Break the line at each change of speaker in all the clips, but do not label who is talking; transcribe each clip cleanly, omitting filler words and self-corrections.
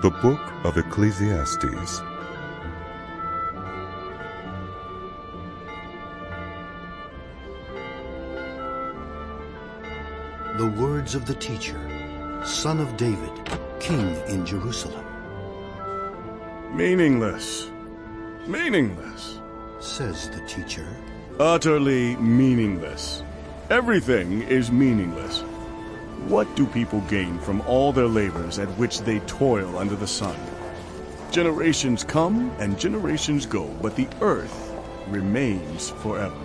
The Book of Ecclesiastes.
The words of the teacher, son of David, king in Jerusalem.
Meaningless. Meaningless.
Says the teacher.
Utterly meaningless. Everything is meaningless. What do people gain from all their labors at which they toil under the sun? Generations come and generations go, but the earth remains forever.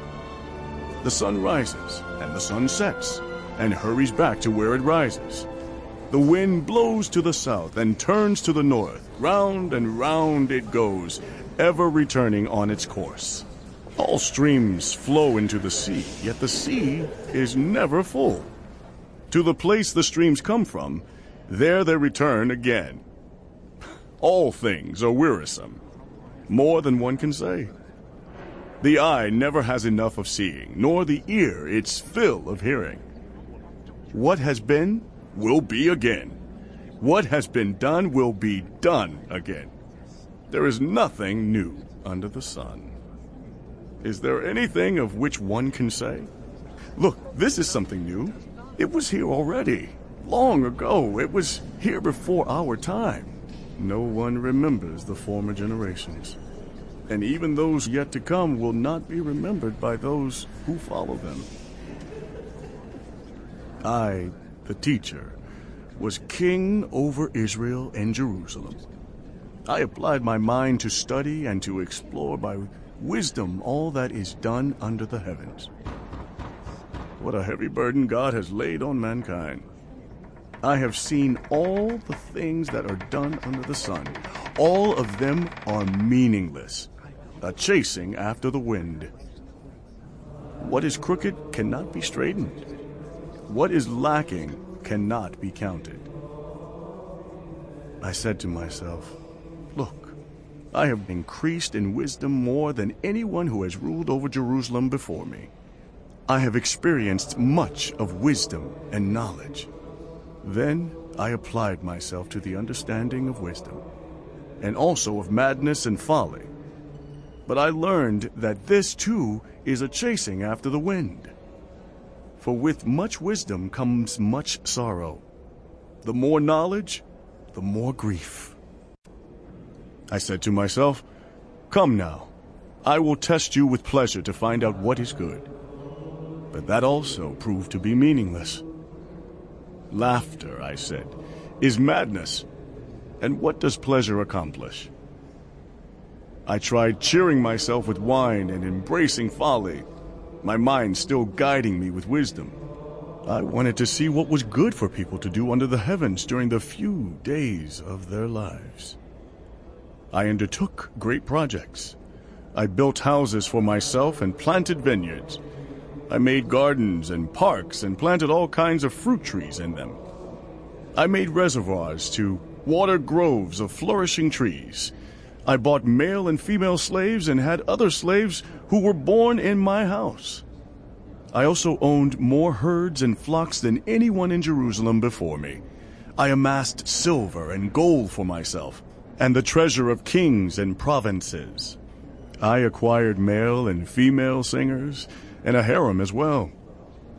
The sun rises and the sun sets and hurries back to where it rises. The wind blows to the south and turns to the north. Round and round it goes, ever returning on its course. All streams flow into the sea, yet the sea is never full. To the place the streams come from, there they return again. All things are wearisome, more than one can say. The eye never has enough of seeing, nor the ear its fill of hearing. What has been will be again. What has been done will be done again. There is nothing new under the sun. Is there anything of which one can say, "Look, this is something new. It was here already, long ago. It was here before our time." No one remembers the former generations, and even those yet to come will not be remembered by those who follow them. I, the teacher, was king over Israel and Jerusalem. I applied my mind to study and to explore by wisdom all that is done under the heavens. What a heavy burden God has laid on mankind. I have seen all the things that are done under the sun. All of them are meaningless, a chasing after the wind. What is crooked cannot be straightened. What is lacking cannot be counted. I said to myself, "Look, I have increased in wisdom more than anyone who has ruled over Jerusalem before me. I have experienced much of wisdom and knowledge." Then I applied myself to the understanding of wisdom, and also of madness and folly. But I learned that this too is a chasing after the wind. For with much wisdom comes much sorrow. The more knowledge, the more grief. I said to myself, "Come now, I will test you with pleasure to find out what is good." But that also proved to be meaningless. Laughter, I said, is madness. And what does pleasure accomplish? I tried cheering myself with wine and embracing folly, my mind still guiding me with wisdom. I wanted to see what was good for people to do under the heavens during the few days of their lives. I undertook great projects. I built houses for myself and planted vineyards. I made gardens and parks and planted all kinds of fruit trees in them. I made reservoirs to water groves of flourishing trees. I bought male and female slaves and had other slaves who were born in my house. I also owned more herds and flocks than anyone in Jerusalem before me. I amassed silver and gold for myself, and the treasure of kings and provinces. I acquired male and female singers, and a harem as well,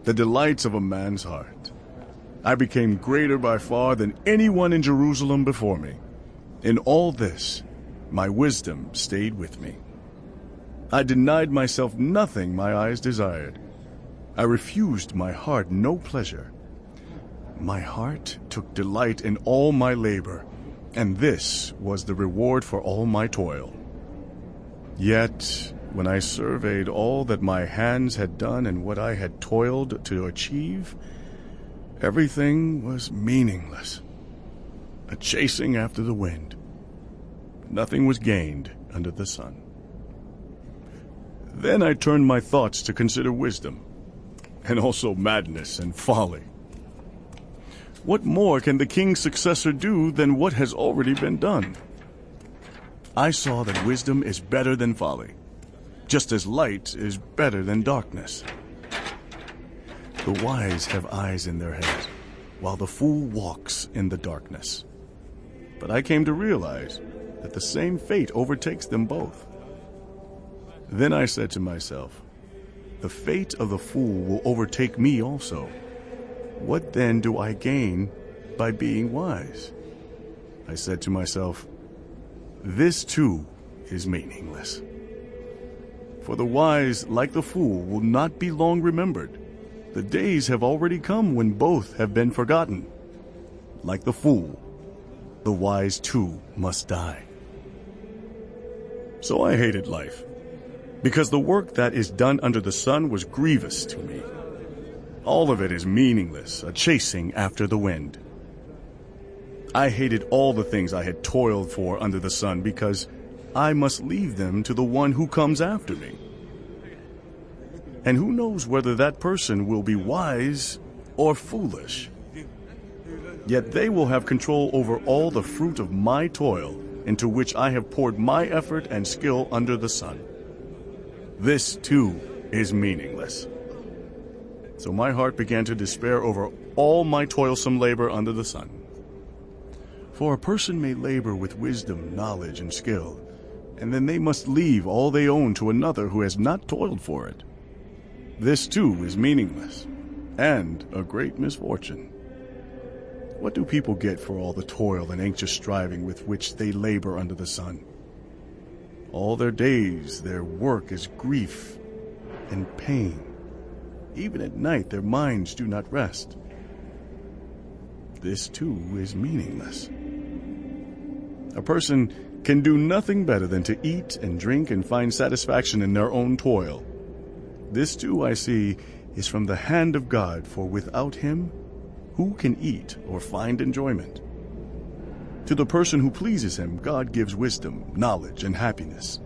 the delights of a man's heart. I became greater by far than anyone in Jerusalem before me. In all this, my wisdom stayed with me. I denied myself nothing my eyes desired. I refused my heart no pleasure. My heart took delight in all my labor, and this was the reward for all my toil. Yet, when I surveyed all that my hands had done and what I had toiled to achieve, everything was meaningless, a chasing after the wind. Nothing was gained under the sun. Then I turned my thoughts to consider wisdom, and also madness and folly. What more can the king's successor do than what has already been done? I saw that wisdom is better than folly, just as light is better than darkness. The wise have eyes in their heads, while the fool walks in the darkness. But I came to realize that the same fate overtakes them both. Then I said to myself, the fate of the fool will overtake me also. What then do I gain by being wise? I said to myself, this too is meaningless. For the wise, like the fool, will not be long remembered. The days have already come when both have been forgotten. Like the fool, the wise too must die. So I hated life, because the work that is done under the sun was grievous to me. All of it is meaningless, a chasing after the wind. I hated all the things I had toiled for under the sun, because I must leave them to the one who comes after me. And who knows whether that person will be wise or foolish? Yet they will have control over all the fruit of my toil, into which I have poured my effort and skill under the sun. This too is meaningless. So my heart began to despair over all my toilsome labor under the sun. For a person may labor with wisdom, knowledge, and skill, and then they must leave all they own to another who has not toiled for it. This too is meaningless, and a great misfortune. What do people get for all the toil and anxious striving with which they labor under the sun? All their days their work is grief and pain. Even at night their minds do not rest. This too is meaningless. A person can do nothing better than to eat and drink and find satisfaction in their own toil. This too, I see, is from the hand of God, for without him, who can eat or find enjoyment? To the person who pleases him, God gives wisdom, knowledge, and happiness.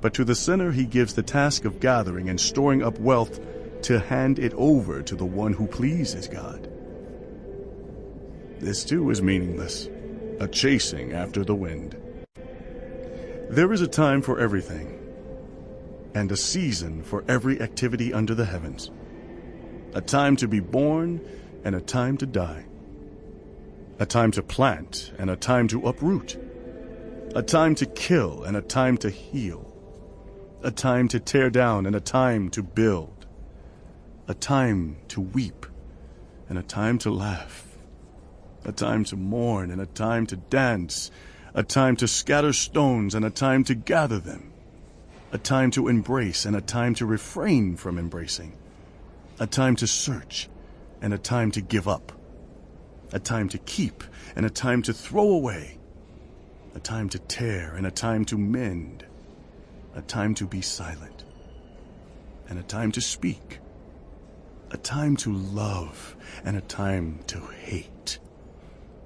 But to the sinner he gives the task of gathering and storing up wealth to hand it over to the one who pleases God. This too is meaningless, a chasing after the wind. There is a time for everything, and a season for every activity under the heavens. A time to be born and a time to die. A time to plant and a time to uproot. A time to kill and a time to heal. A time to tear down and a time to build. A time to weep and a time to laugh. A time to mourn and a time to dance. A time to scatter stones and a time to gather them. A time to embrace and a time to refrain from embracing. A time to search and a time to give up. A time to keep and a time to throw away. A time to tear and a time to mend. A time to be silent and a time to speak. A time to love and a time to hate.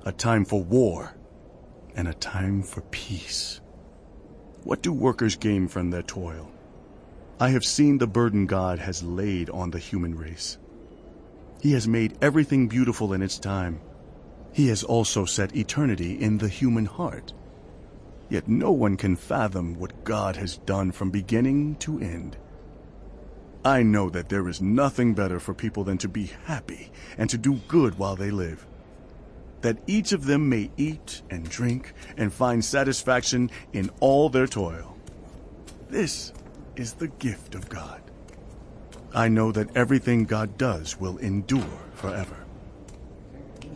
A time for war and a time for peace. What do workers gain from their toil? I have seen the burden God has laid on the human race. He has made everything beautiful in its time. He has also set eternity in the human heart. Yet no one can fathom what God has done from beginning to end. I know that there is nothing better for people than to be happy and to do good while they live. That each of them may eat and drink and find satisfaction in all their toil. This is the gift of God. I know that everything God does will endure forever.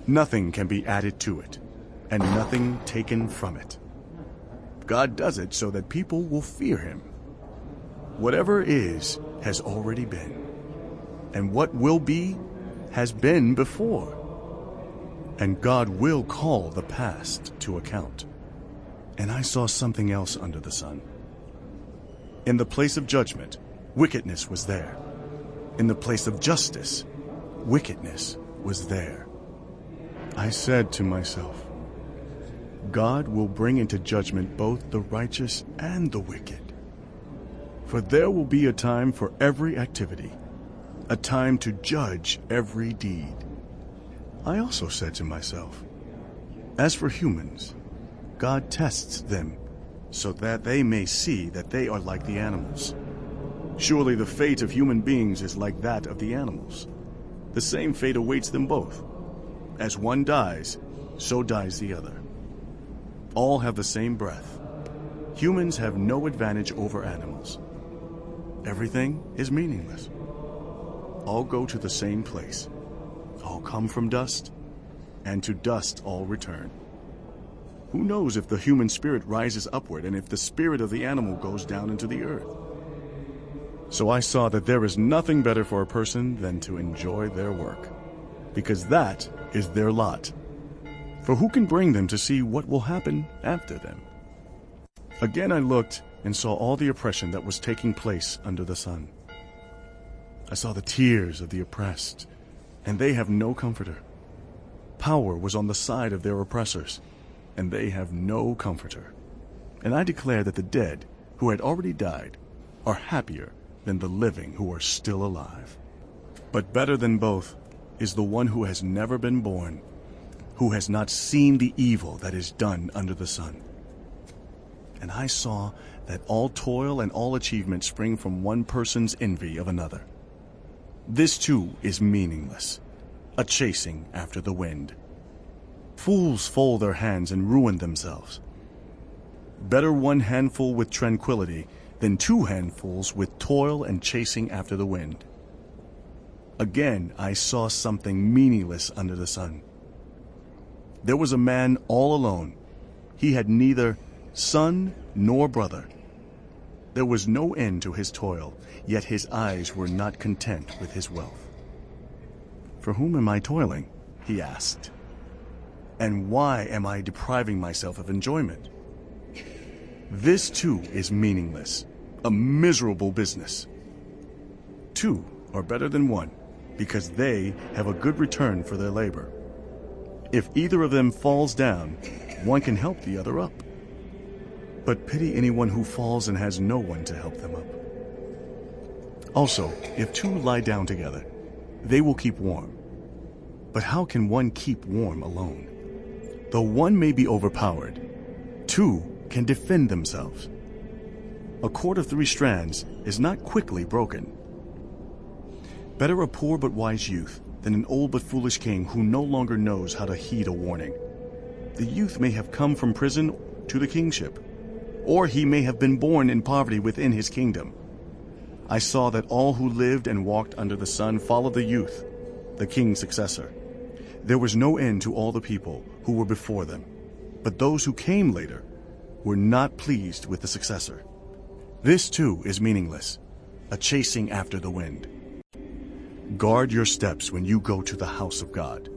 Nothing can be added to it, and nothing taken from it. God does it so that people will fear him. Whatever is has already been, and what will be has been before. And God will call the past to account. And I saw something else under the sun. In the place of judgment, wickedness was there. In the place of justice, wickedness was there. I said to myself, God will bring into judgment both the righteous and the wicked. For there will be a time for every activity, a time to judge every deed. I also said to myself, as for humans, God tests them so that they may see that they are like the animals. Surely the fate of human beings is like that of the animals. The same fate awaits them both. As one dies, so dies the other. All have the same breath. Humans have no advantage over animals. Everything is meaningless. All go to the same place. All come from dust, and to dust all return. Who knows if the human spirit rises upward and if the spirit of the animal goes down into the earth? So I saw that there is nothing better for a person than to enjoy their work, because that is their lot. For who can bring them to see what will happen after them? Again I looked and saw all the oppression that was taking place under the sun. I saw the tears of the oppressed, and they have no comforter. Power was on the side of their oppressors, and they have no comforter. And I declare that the dead, who had already died, are happier than the living who are still alive. But better than both is the one who has never been born, who has not seen the evil that is done under the sun. And I saw that all toil and all achievement spring from one person's envy of another. This too is meaningless, a chasing after the wind. Fools fold their hands and ruin themselves. Better one handful with tranquility than two handfuls with toil and chasing after the wind. Again I saw something meaningless under the sun. There was a man all alone. He had neither son nor brother. There was no end to his toil, yet his eyes were not content with his wealth. For whom am I toiling? He asked. And why am I depriving myself of enjoyment? This too is meaningless, a miserable business. Two are better than one, because they have a good return for their labor. If either of them falls down, one can help the other up. But pity anyone who falls and has no one to help them up. Also, if two lie down together, they will keep warm. But how can one keep warm alone? Though one may be overpowered, two can defend themselves. A cord of 3 strands is not quickly broken. Better a poor but wise youth than an old but foolish king who no longer knows how to heed a warning. The youth may have come from prison to the kingship, or he may have been born in poverty within his kingdom. I saw that all who lived and walked under the sun followed the youth, the king's successor. There was no end to all the people who were before them, but those who came later were not pleased with the successor. This too is meaningless, a chasing after the wind. Guard your steps when you go to the house of God.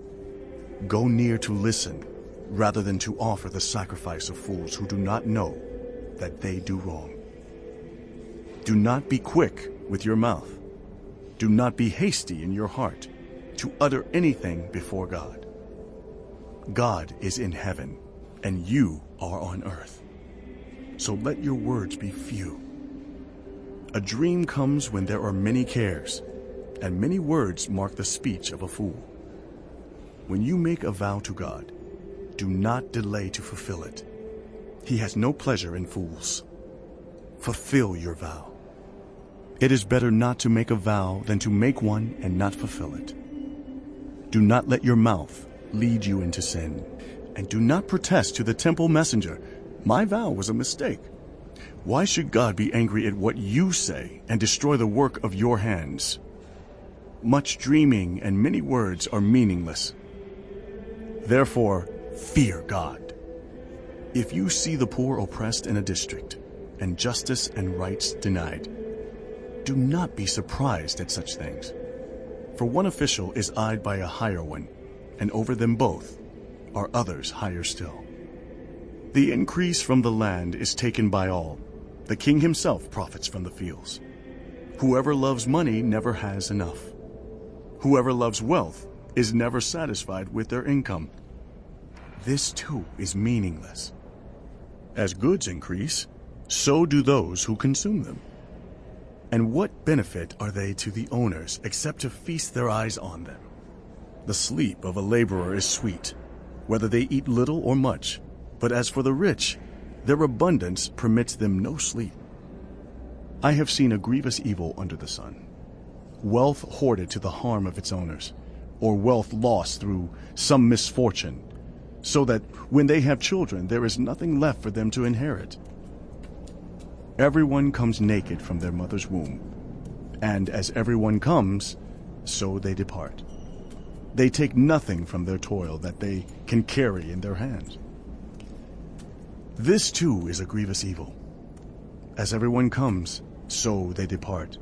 Go near to listen, rather than to offer the sacrifice of fools who do not know that they do wrong. Do not be quick with your mouth. Do not be hasty in your heart to utter anything before God. God is in heaven, and you are on earth. So let your words be few. A dream comes when there are many cares, and many words mark the speech of a fool. When you make a vow to God, do not delay to fulfill it. He has no pleasure in fools. Fulfill your vow. It is better not to make a vow than to make one and not fulfill it. Do not let your mouth lead you into sin, and do not protest to the temple messenger, "My vow was a mistake." Why should God be angry at what you say and destroy the work of your hands? Much dreaming and many words are meaningless. Therefore, fear God. If you see the poor oppressed in a district, and justice and rights denied, do not be surprised at such things. For one official is eyed by a higher one, and over them both are others higher still. The increase from the land is taken by all. The king himself profits from the fields. Whoever loves money never has enough. Whoever loves wealth is never satisfied with their income. This too is meaningless. As goods increase, so do those who consume them. And what benefit are they to the owners except to feast their eyes on them? The sleep of a laborer is sweet, whether they eat little or much. But as for the rich, their abundance permits them no sleep. I have seen a grievous evil under the sun. Wealth hoarded to the harm of its owners, or wealth lost through some misfortune, so that when they have children, there is nothing left for them to inherit. Everyone comes naked from their mother's womb, and as everyone comes, so they depart. They take nothing from their toil that they can carry in their hands. This too is a grievous evil. As everyone comes, so they depart.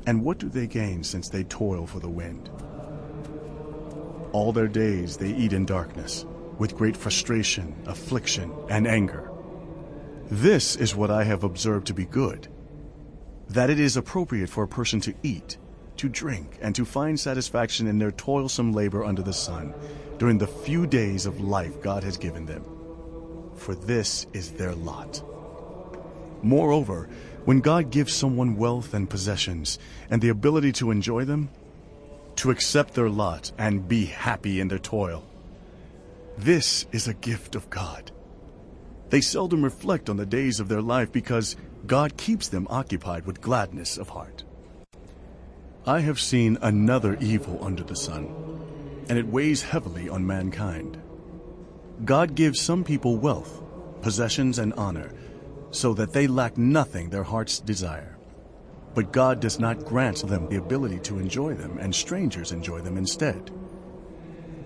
And what do they gain since they toil for the wind? All their days they eat in darkness, with great frustration, affliction, and anger. This is what I have observed to be good, that it is appropriate for a person to eat, to drink, and to find satisfaction in their toilsome labor under the sun during the few days of life God has given them. For this is their lot. Moreover, when God gives someone wealth and possessions and the ability to enjoy them, to accept their lot and be happy in their toil, this is a gift of God. They seldom reflect on the days of their life because God keeps them occupied with gladness of heart. I have seen another evil under the sun, and it weighs heavily on mankind. God gives some people wealth, possessions, and honor, so that they lack nothing their hearts desire. But God does not grant them the ability to enjoy them, and strangers enjoy them instead.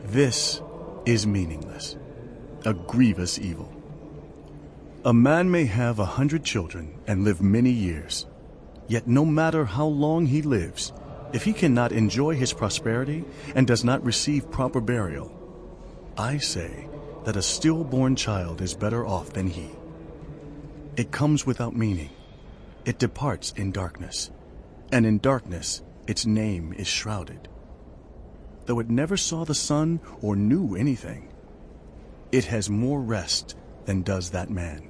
This is meaningless, a grievous evil. A man may have 100 children and live many years, yet no matter how long he lives, if he cannot enjoy his prosperity and does not receive proper burial, I say that a stillborn child is better off than he. It comes without meaning. It departs in darkness, and in darkness its name is shrouded. Though it never saw the sun or knew anything, it has more rest than does that man.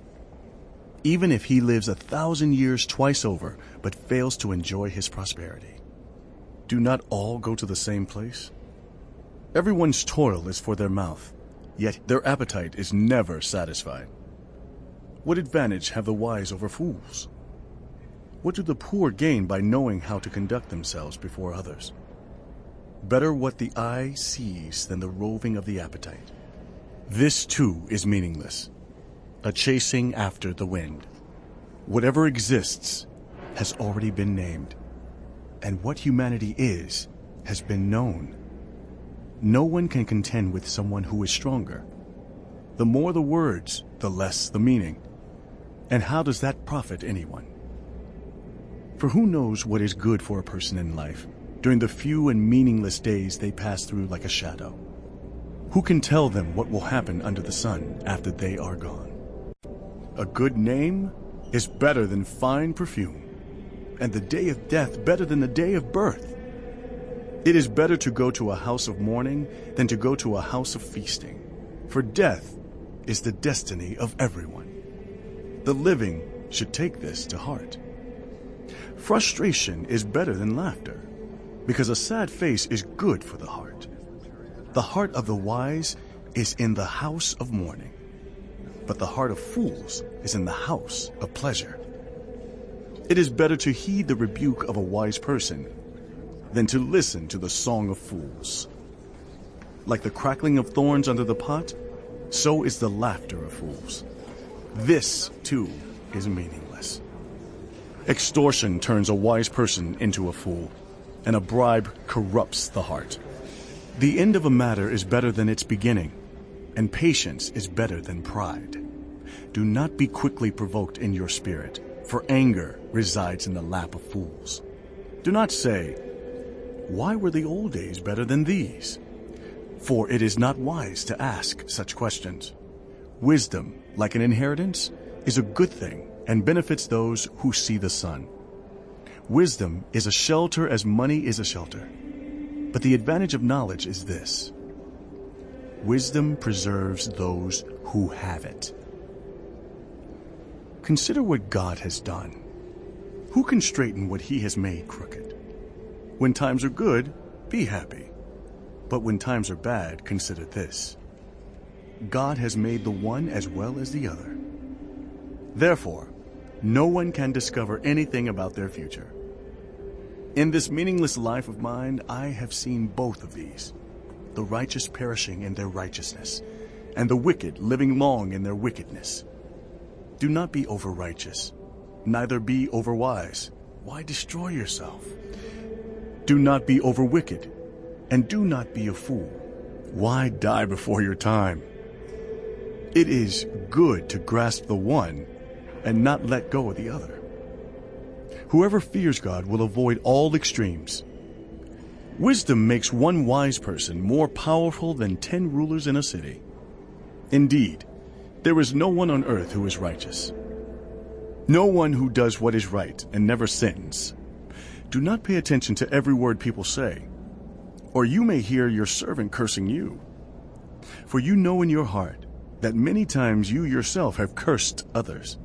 Even if he lives 1,000 years twice over, but fails to enjoy his prosperity. Do not all go to the same place? Everyone's toil is for their mouth, yet their appetite is never satisfied. What advantage have the wise over fools? What do the poor gain by knowing how to conduct themselves before others? Better what the eye sees than the roving of the appetite. This too is meaningless, a chasing after the wind. Whatever exists has already been named, and what humanity is has been known. No one can contend with someone who is stronger. The more the words, the less the meaning. And how does that profit anyone? For who knows what is good for a person in life during the few and meaningless days they pass through like a shadow? Who can tell them what will happen under the sun after they are gone? A good name is better than fine perfume, and the day of death better than the day of birth. It is better to go to a house of mourning than to go to a house of feasting, for death is the destiny of everyone. The living should take this to heart. Frustration is better than laughter, because a sad face is good for the heart. The heart of the wise is in the house of mourning, but the heart of fools is in the house of pleasure. It is better to heed the rebuke of a wise person than to listen to the song of fools. Like the crackling of thorns under the pot, so is the laughter of fools. This, too, is meaningless. Extortion turns a wise person into a fool, and a bribe corrupts the heart. The end of a matter is better than its beginning, and patience is better than pride. Do not be quickly provoked in your spirit, for anger resides in the lap of fools. Do not say, "Why were the old days better than these?" For it is not wise to ask such questions. Wisdom, like an inheritance, is a good thing and benefits those who see the sun. Wisdom is a shelter as money is a shelter. But the advantage of knowledge is this: wisdom preserves those who have it. Consider what God has done. Who can straighten what he has made crooked? When times are good, be happy. But when times are bad, consider this: God has made the one as well as the other. Therefore, no one can discover anything about their future. In this meaningless life of mine, I have seen both of these, the righteous perishing in their righteousness, and the wicked living long in their wickedness. Do not be over-righteous, neither be over-wise. Why destroy yourself? Do not be over-wicked, and do not be a fool. Why die before your time? It is good to grasp the one and not let go of the other. Whoever fears God will avoid all extremes. Wisdom makes one wise person more powerful than 10 rulers in a city. Indeed, there is no one on earth who is righteous. No one who does what is right and never sins. Do not pay attention to every word people say, or you may hear your servant cursing you. For you know in your heart that many times you yourself have cursed others.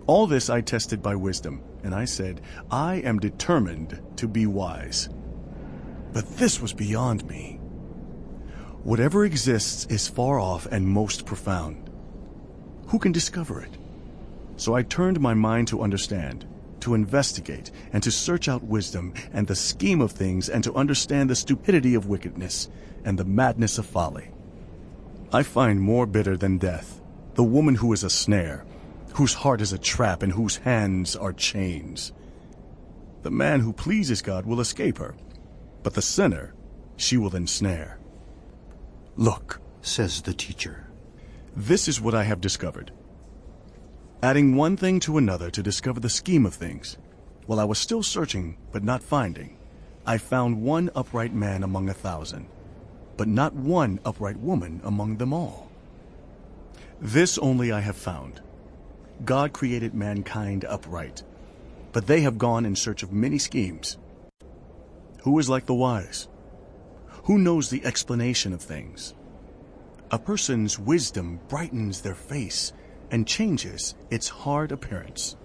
All this I tested by wisdom, and I said, I am determined to be wise. But this was beyond me. Whatever exists is far off and most profound. Who can discover it? So I turned my mind to understand, to investigate, and to search out wisdom and the scheme of things, and to understand the stupidity of wickedness and the madness of folly. I find more bitter than death the woman who is a snare, whose heart is a trap, and whose hands are chains. The man who pleases God will escape her, but the sinner she will ensnare. Look,
says the teacher.
This is what I have discovered. Adding one thing to another to discover the scheme of things, while I was still searching but not finding, I found one upright man among 1,000, but not one upright woman among them all. This only I have found. God created mankind upright, but they have gone in search of many schemes. Who is like the wise? Who knows the explanation of things? A person's wisdom brightens their face and changes its hard appearance.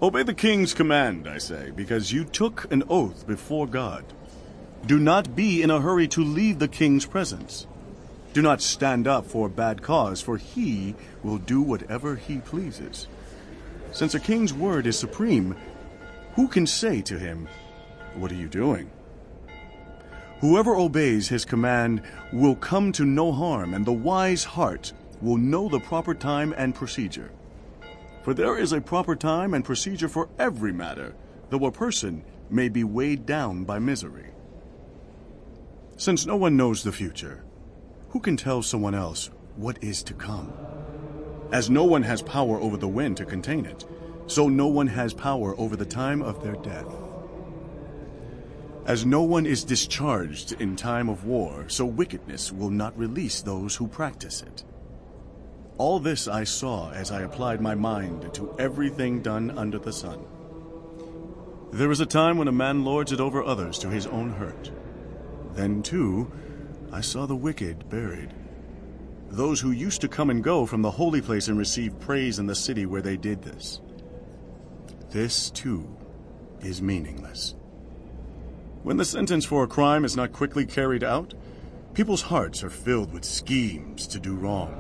Obey the king's command, I say, because you took an oath before God. Do not be in a hurry to leave the king's presence. Do not stand up for a bad cause, for he will do whatever he pleases. Since a king's word is supreme, who can say to him, "What are you doing?" Whoever obeys his command will come to no harm, and the wise heart will know the proper time and procedure. For there is a proper time and procedure for every matter, though a person may be weighed down by misery. Since no one knows the future, who can tell someone else what is to come? As no one has power over the wind to contain it, so no one has power over the time of their death. As no one is discharged in time of war, so wickedness will not release those who practice it. All this I saw as I applied my mind to everything done under the sun. There is a time when a man lords it over others to his own hurt. Then, too, I saw the wicked buried. Those who used to come and go from the holy place and receive praise in the city where they did this. This, too, is meaningless. When the sentence for a crime is not quickly carried out, people's hearts are filled with schemes to do wrong.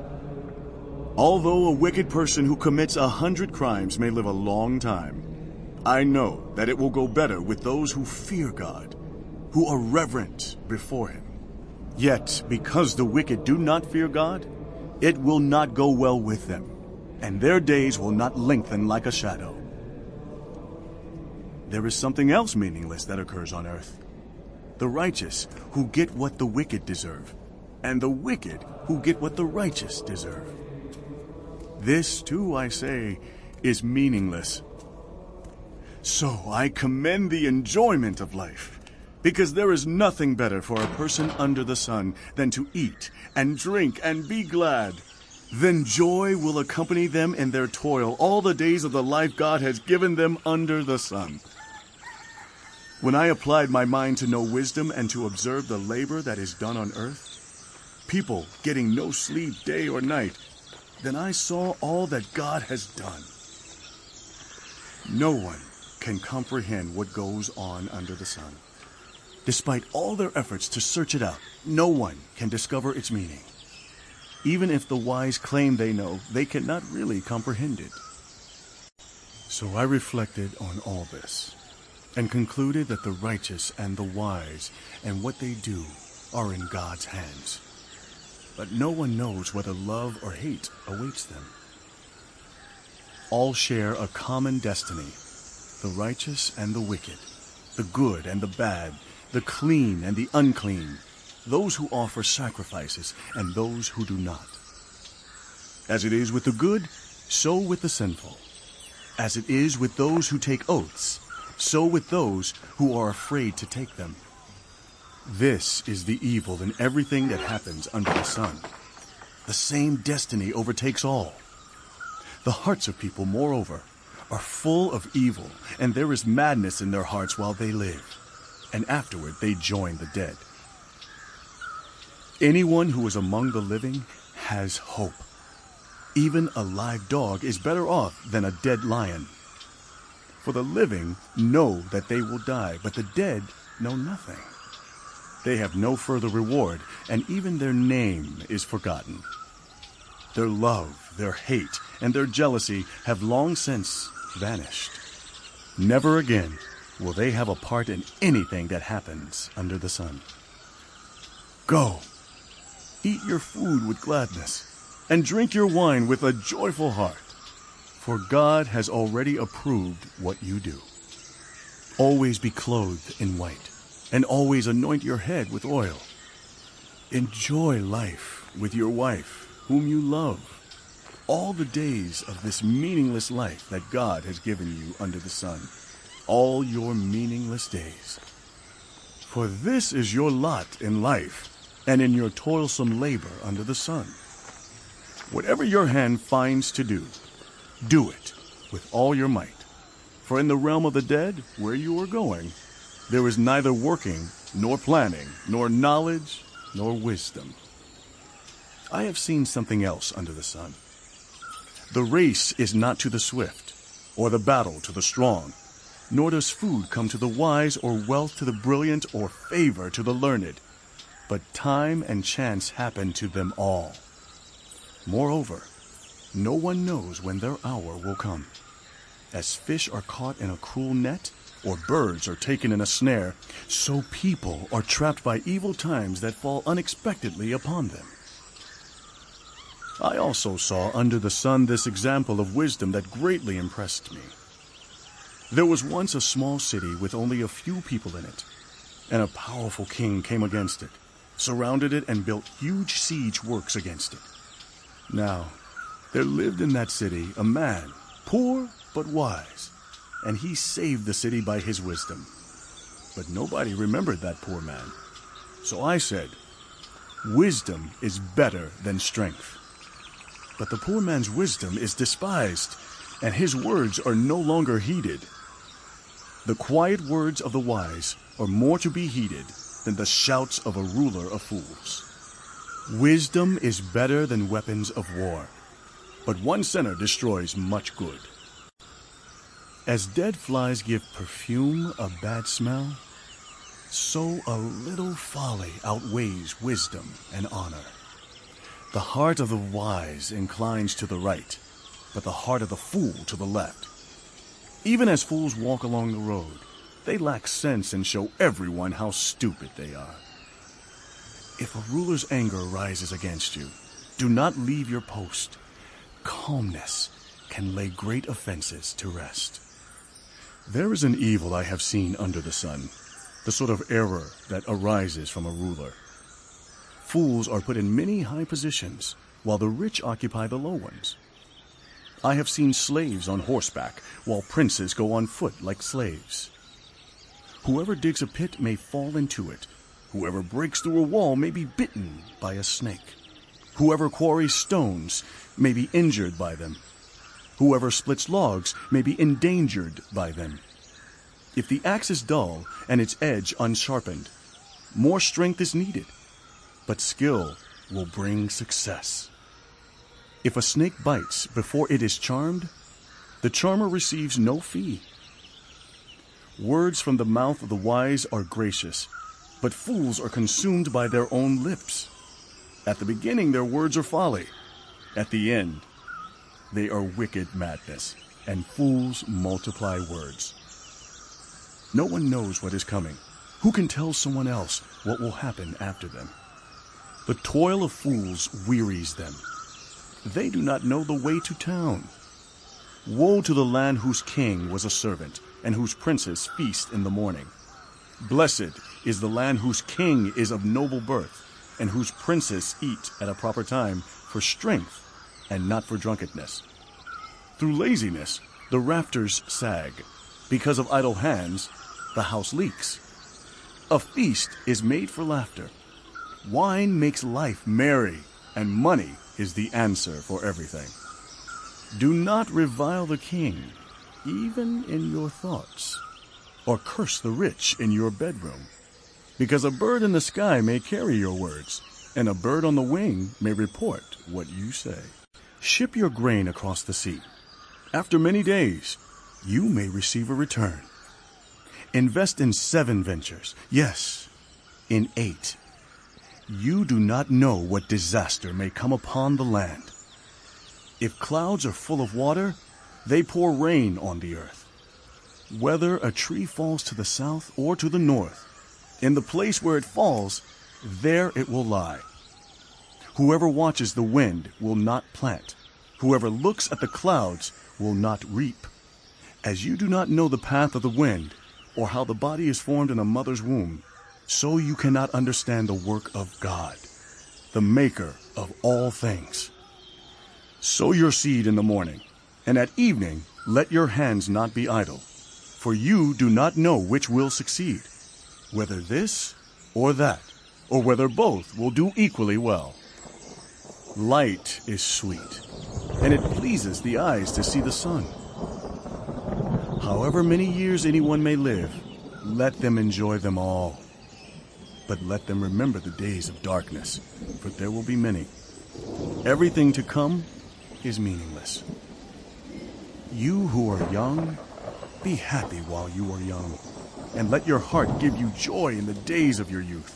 Although a wicked person who commits 100 crimes may live a long time, I know that it will go better with those who fear God, who are reverent before him. Yet, because the wicked do not fear God, it will not go well with them, and their days will not lengthen like a shadow. There is something else meaningless that occurs on earth. The righteous who get what the wicked deserve, and the wicked who get what the righteous deserve. This, too, I say, is meaningless. So I commend the enjoyment of life, because there is nothing better for a person under the sun than to eat and drink and be glad. Then joy will accompany them in their toil all the days of the life God has given them under the sun. When I applied my mind to know wisdom and to observe the labor that is done on earth, people getting no sleep day or night, then I saw all that God has done. No one can comprehend what goes on under the sun. Despite all their efforts to search it out, no one can discover its meaning. Even if the wise claim they know, they cannot really comprehend it. So I reflected on all this, and concluded that the righteous and the wise and what they do are in God's hands. but no one knows whether love or hate awaits them. All share a common destiny, the righteous and the wicked, the good and the bad, the clean and the unclean, those who offer sacrifices and those who do not. As it is with the good, so with the sinful. As it is with those who take oaths, so with those who are afraid to take them. This is the evil in everything that happens under the sun. The same destiny overtakes all. The hearts of people, moreover, are full of evil, and there is madness in their hearts while they live, and afterward they join the dead. Anyone who is among the living has hope. Even a live dog is better off than a dead lion. For the living know that they will die, but the dead know nothing. They have no further reward, and even their name is forgotten. Their love, their hate, and their jealousy have long since vanished. Never again will they have a part in anything that happens under the sun. Go, eat your food with gladness, and drink your wine with a joyful heart, for God has already approved what you do. Always be clothed in white, and always anoint your head with oil. Enjoy life with your wife, whom you love, all the days of this meaningless life that God has given you under the sun, all your meaningless days. For this is your lot in life, and in your toilsome labor under the sun. Whatever your hand finds to do, do it with all your might. For in the realm of the dead, where you are going, there is neither working, nor planning, nor knowledge, nor wisdom. I have seen something else under the sun. The race is not to the swift, or the battle to the strong, nor does food come to the wise, or wealth to the brilliant, or favor to the learned. But time and chance happen to them all. Moreover, no one knows when their hour will come. As fish are caught in a cruel net, or birds are taken in a snare, so people are trapped by evil times that fall unexpectedly upon them. I also saw under the sun this example of wisdom that greatly impressed me. There was once a small city with only a few people in it, and a powerful king came against it, surrounded it, and built huge siege works against it. Now, there lived in that city a man, poor but wise, and he saved the city by his wisdom. But nobody remembered that poor man. So I said, wisdom is better than strength. But the poor man's wisdom is despised, and his words are no longer heeded. The quiet words of the wise are more to be heeded than the shouts of a ruler of fools. Wisdom is better than weapons of war, but one sinner destroys much good. As dead flies give perfume a bad smell, so a little folly outweighs wisdom and honor. The heart of the wise inclines to the right, but the heart of the fool to the left. Even as fools walk along the road, they lack sense and show everyone how stupid they are. If a ruler's anger rises against you, do not leave your post. Calmness can lay great offenses to rest. There is an evil I have seen under the sun, the sort of error that arises from a ruler. Fools are put in many high positions, while the rich occupy the low ones. I have seen slaves on horseback, while princes go on foot like slaves. Whoever digs a pit may fall into it. Whoever breaks through a wall may be bitten by a snake. Whoever quarries stones may be injured by them. Whoever splits logs may be endangered by them. If the axe is dull and its edge unsharpened, more strength is needed, but skill will bring success. If a snake bites before it is charmed, the charmer receives no fee. Words from the mouth of the wise are gracious, but fools are consumed by their own lips. At the beginning their words are folly. At the end they are wicked madness, and fools multiply words. No one knows what is coming. Who can tell someone else what will happen after them? The toil of fools wearies them. They do not know the way to town. Woe to the land whose king was a servant, and whose princes feast in the morning. Blessed is the land whose king is of noble birth, and whose princes eat at a proper time for strength and not for drunkenness. Through laziness the rafters sag. Because of idle hands the house leaks. A feast is made for laughter. Wine makes life merry, and money is the answer for everything. Do not revile the king, even in your thoughts, or curse the rich in your bedroom, because a bird in the sky may carry your words, and a bird on the wing may report what you say. Ship your grain across the sea. After many days, you may receive a return. Invest in 7 ventures, yes, in 8. You do not know what disaster may come upon the land. If clouds are full of water, they pour rain on the earth. Whether a tree falls to the south or to the north, in the place where it falls, there it will lie. Whoever watches the wind will not plant. Whoever looks at the clouds will not reap. As you do not know the path of the wind, or how the body is formed in a mother's womb, so you cannot understand the work of God, the maker of all things. Sow your seed in the morning, and at evening let your hands not be idle, for you do not know which will succeed, whether this or that, or whether both will do equally well. Light is sweet, and it pleases the eyes to see the sun. However many years anyone may live, let them enjoy them all. But let them remember the days of darkness, for there will be many. Everything to come is meaningless. You who are young, be happy while you are young, and let your heart give you joy in the days of your youth.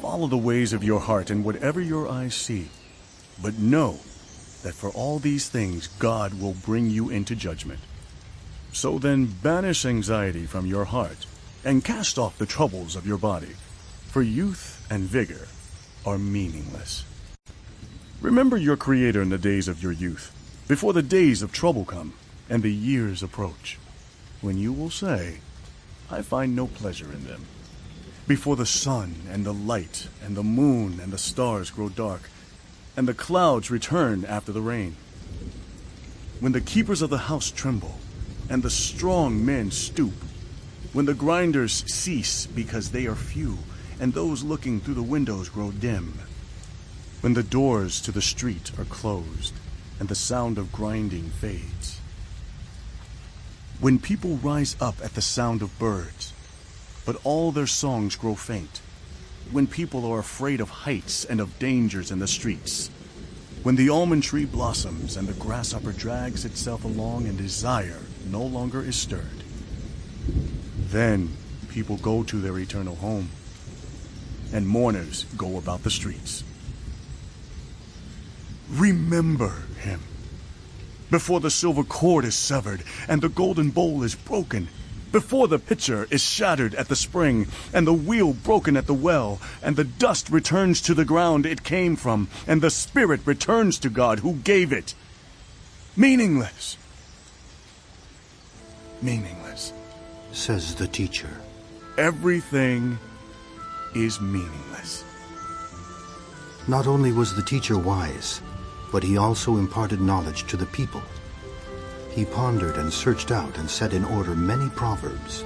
Follow the ways of your heart in whatever your eyes see, but know that for all these things God will bring you into judgment. So then banish anxiety from your heart, and cast off the troubles of your body, for youth and vigor are meaningless. Remember your Creator in the days of your youth, before the days of trouble come, and the years approach, when you will say, I find no pleasure in them. Before the sun and the light and the moon and the stars grow dark, and the clouds return after the rain. When the keepers of the house tremble, and the strong men stoop, when the grinders cease because they are few, and those looking through the windows grow dim, when the doors to the street are closed, and the sound of grinding fades, when people rise up at the sound of birds, but all their songs grow faint, when people are afraid of heights and of dangers in the streets, when the almond tree blossoms and the grasshopper drags itself along and desire no longer is stirred. Then people go to their eternal home, and mourners go about the streets. Remember him before the silver cord is severed and the golden bowl is broken, before the pitcher is shattered at the spring and the wheel broken at the well, and the dust returns to the ground it came from, and the spirit returns to God who gave it. Meaningless. Meaningless,
says the teacher.
Everything is meaningless.
Not only was the teacher wise, but he also imparted knowledge to the people. He pondered and searched out and set in order many proverbs.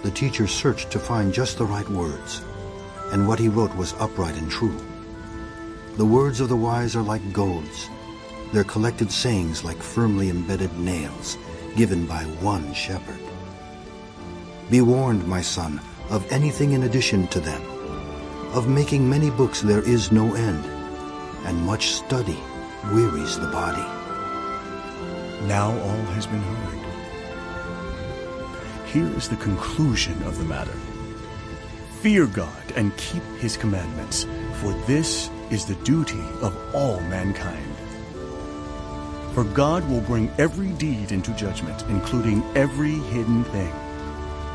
The teacher searched to find just the right words, and what he wrote was upright and true. The words of the wise are like goads, their collected sayings like firmly embedded nails, given by one shepherd. Be warned, my son, of anything in addition to them. Of making many books there is no end, and much study wearies the body.
Now all has been heard. Here is the conclusion of the matter. Fear God and keep his commandments, for this is the duty of all mankind. For God will bring every deed into judgment, including every hidden thing,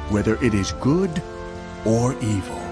whether it is good or evil.